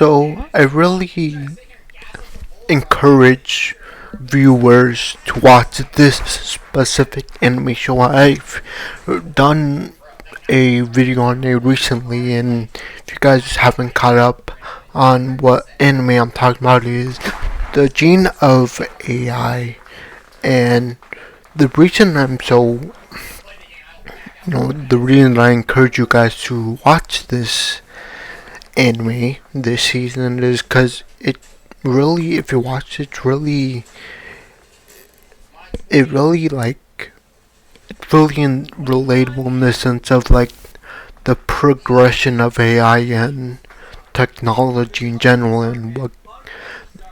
So I really encourage viewers to watch this specific anime show. I've done a video on it recently, and if you guys haven't caught up on what anime I'm talking about, is the Gene of AI. And the reason the reason I encourage you guys to watch this anime this season is because it really, if you watch it, it really like, it's really relatable in the sense of like the progression of AI and technology in general, and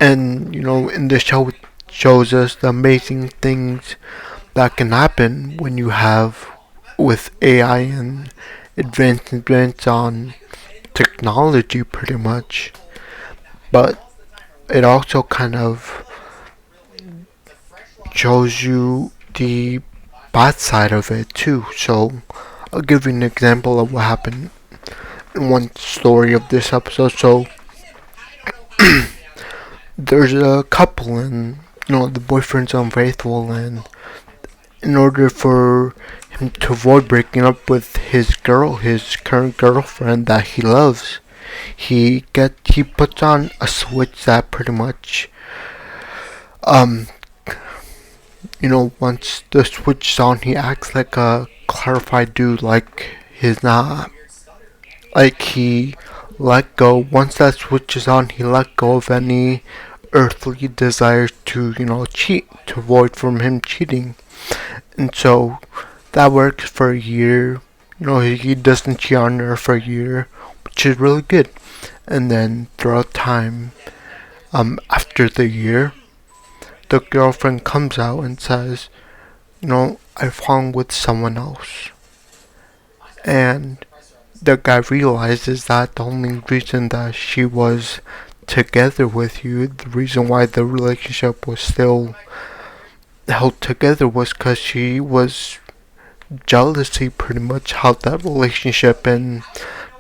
in the show it shows us the amazing things that can happen when you have with AI and advancements on technology pretty much. But it also kind of shows you the bad side of it too. So I'll give you an example of what happened in one story of this episode. So there's a couple, and the boyfriend's unfaithful, and in order for him to avoid breaking up with his current girlfriend that he loves, he puts on a switch that pretty much once the switch is on, he acts like a clarified dude, like he's not, like he let go. Once that switch is on, he let go of any earthly desire to, cheat, to avoid from him cheating. And so that works for a year. He doesn't cheat on her for a year, which is really good. And then throughout time, after the year, the girlfriend comes out and says, I've fallen with someone else. And the guy realizes that the only reason that she was together with you, the reason why the relationship was still held together, was because she was jealousy pretty much held that relationship. And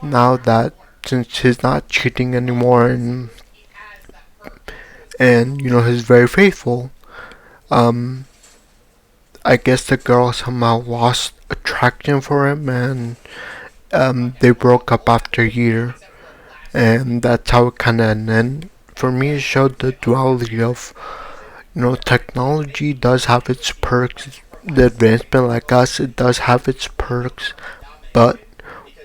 now that since he's not cheating anymore, and he's very faithful, I guess the girl somehow lost attraction for him, and they broke up after a year, and that's how it kind of ended. For me, it showed the duality of, technology does have its perks. The advancement, like us, it does have its perks, but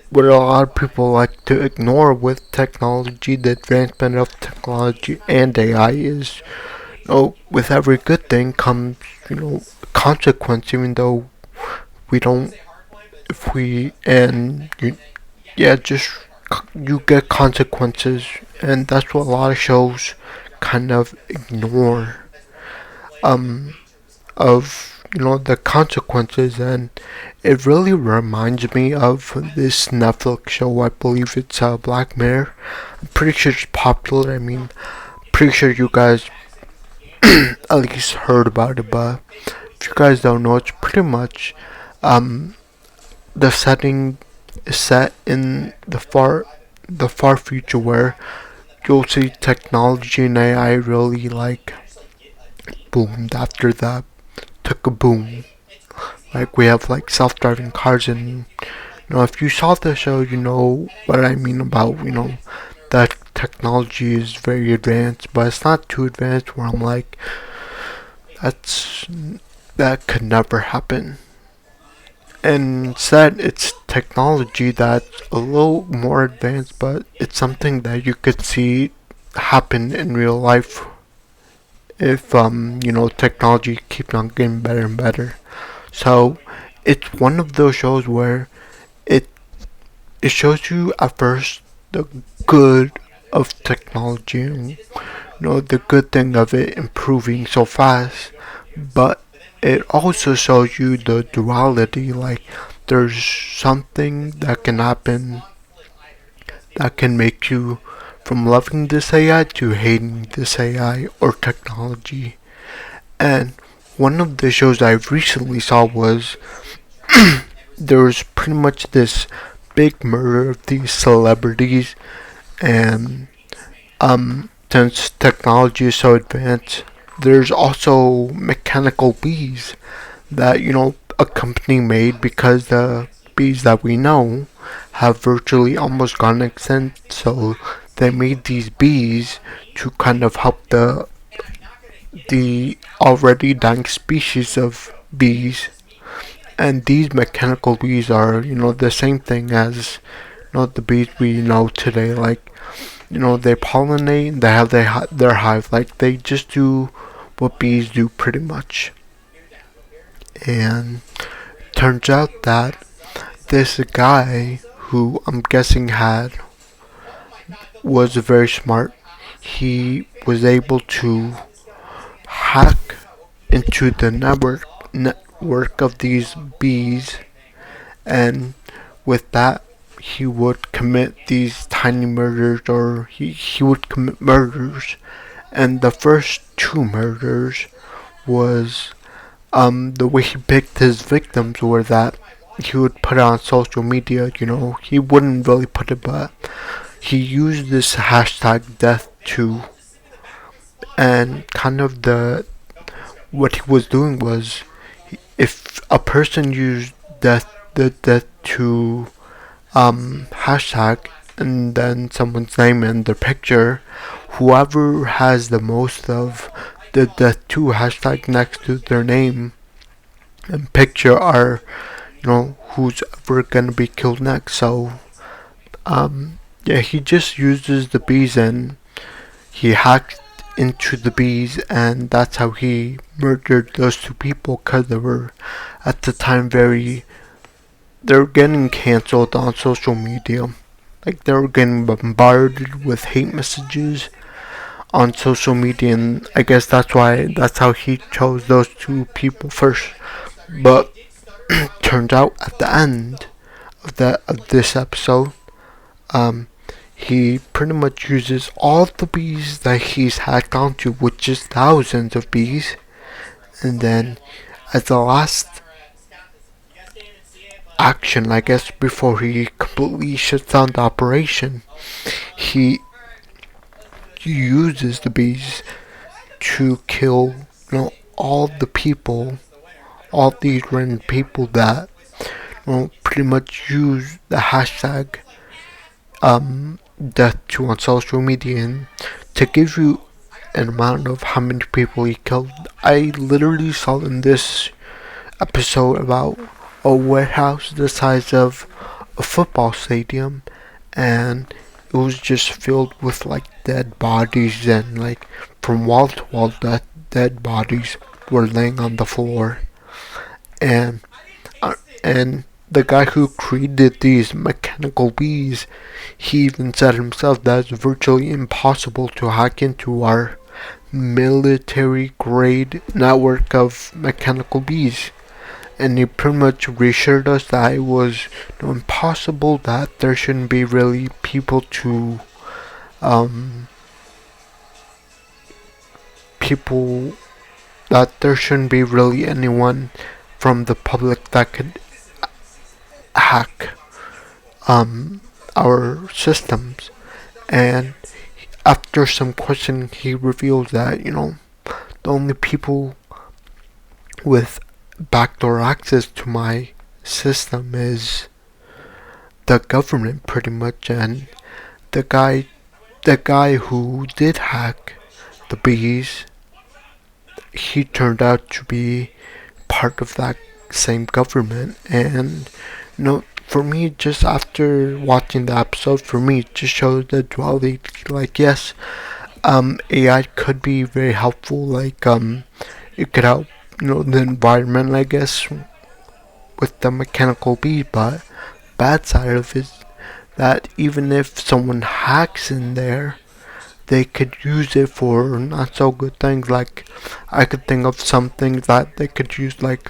what a lot of people like to ignore with technology, the advancement of technology and AI, is, with every good thing comes, consequence, even though we don't, if we, and you, yeah, just, you get consequences, and that's what a lot of shows kind of ignore, of, the consequences. And it really reminds me of this Netflix show. I believe it's Black Mirror. I'm pretty sure it's popular. I mean, pretty sure you guys at least heard about it. But if you guys don't know, it's pretty much the setting is set in the far future, where you'll see technology and AI really like boomed. After that, took a boom. Like we have like self-driving cars, and if you saw the show, you know what I mean about that technology is very advanced, but it's not too advanced where I'm like, that could never happen. And instead, it's technology that's a little more advanced, but it's something that you could see happen in real life if technology keeps on getting better and better. So it's one of those shows where it shows you at first the good of technology, and the good thing of it improving so fast, but it also shows you the duality. Like there's something that can happen that can make you from loving this AI to hating this AI or technology. And one of the shows I recently saw was there was pretty much this big murder of these celebrities, and since technology is so advanced, there's also mechanical bees that, a company made because the bees that we know have virtually almost gone extinct. So they made these bees to kind of help the already dying species of bees. And these mechanical bees are, the same thing as, the bees we know today. Like, they pollinate, they have their hive. Like, they just do what bees do pretty much. And turns out that this guy who I'm guessing was very smart. He was able to hack into the network of these bees, and with that he would commit these tiny murders, or he would commit murders. And the first two murders was, the way he picked his victims were that he would put it on social media. He wouldn't really put it, but he used this hashtag death too. And kind of the what he was doing was, if a person used the death to hashtag, and then someone's name and their picture, whoever has the most of the death to hashtag next to their name and picture are, who's ever gonna be killed next. So yeah, he just uses the bees, and he hacked into the bees, and that's how he murdered those two people, because they were at the time they're getting cancelled on social media. Like, they were getting bombarded with hate messages on social media, and I guess that's how he chose those two people first. But turns out at the end of this episode, um, he pretty much uses all the bees that he's hacked onto, which is thousands of bees, and then as the last action, I guess, before he completely shuts down the operation, he uses the bees to kill, all the people, all these random people that, pretty much use the hashtag death to on social media. And to give you an amount of how many people he killed, I literally saw in this episode about a warehouse the size of a football stadium, and it was just filled with like dead bodies, and like from wall to wall dead bodies were laying on the floor. And and the guy who created these mechanical bees, he even said himself that it's virtually impossible to hack into our military grade network of mechanical bees. And he pretty much reassured us that it was, impossible, that there shouldn't be really um, people, that there shouldn't be really anyone from the public that could hack our systems. And after some questioning, he revealed that, the only people with backdoor access to my system is the government, pretty much. And the guy who did hack the bees, he turned out to be part of that same government. And for me, just after watching the episode, for me, it just showed the duality. Like, yes, AI could be very helpful. Like, it could help, the environment, I guess, with the mechanical bee. But bad side of it is that even if someone hacks in there, they could use it for not so good things. Like, I could think of some things that they could use, like,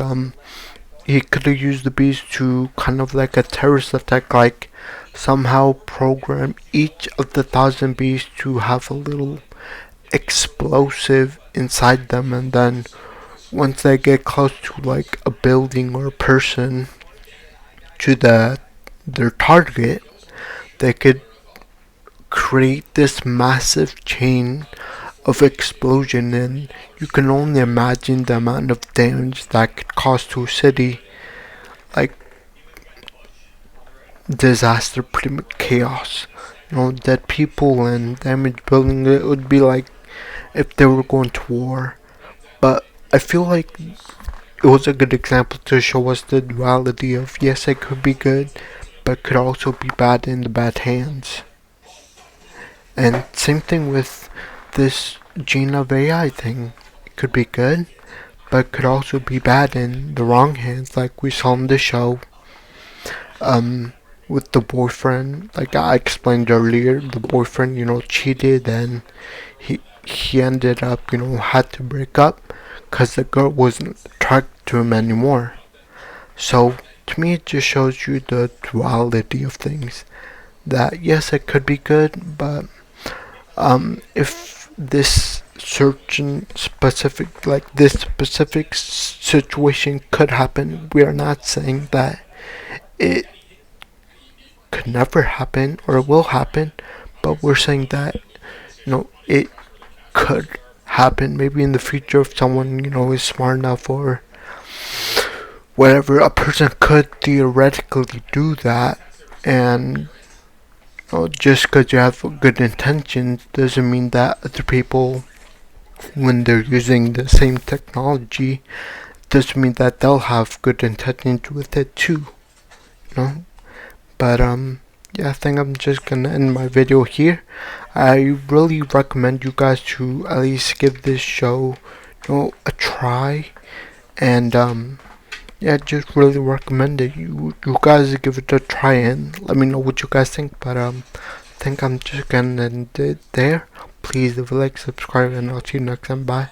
he could have used the bees to kind of like a terrorist attack, like somehow program each of the 1,000 bees to have a little explosive inside them, and then once they get close to like a building or a person, to their target, they could create this massive chain of explosion, and you can only imagine the amount of damage that could cause to a city. Like, disaster, pretty much chaos. Dead people and damaged buildings. It would be like if they were going to war. But I feel like it was a good example to show us the duality of, yes, it could be good, but could also be bad in the bad hands. And same thing with this gene of AI thing. It could be good, but could also be bad in the wrong hands, like we saw in the show. With the boyfriend, like I explained earlier, the boyfriend, cheated, and he ended up, had to break up because the girl wasn't attracted to him anymore. So to me, it just shows you the duality of things. That yes, it could be good, but if this certain specific, like this specific situation could happen, we are not saying that it could never happen or will happen, but we're saying that it could happen maybe in the future if someone is smart enough or whatever. A person could theoretically do that, and just because you have good intentions doesn't mean that other people, when they're using the same technology, doesn't mean that they'll have good intentions with it too. But yeah, I think I'm just gonna end my video here. I really recommend you guys to at least give this show a try, and yeah, just really recommend it. You guys give it a try and let me know what you guys think. But I think I'm just gonna end it there. Please leave a like, subscribe, and I'll see you next time. Bye.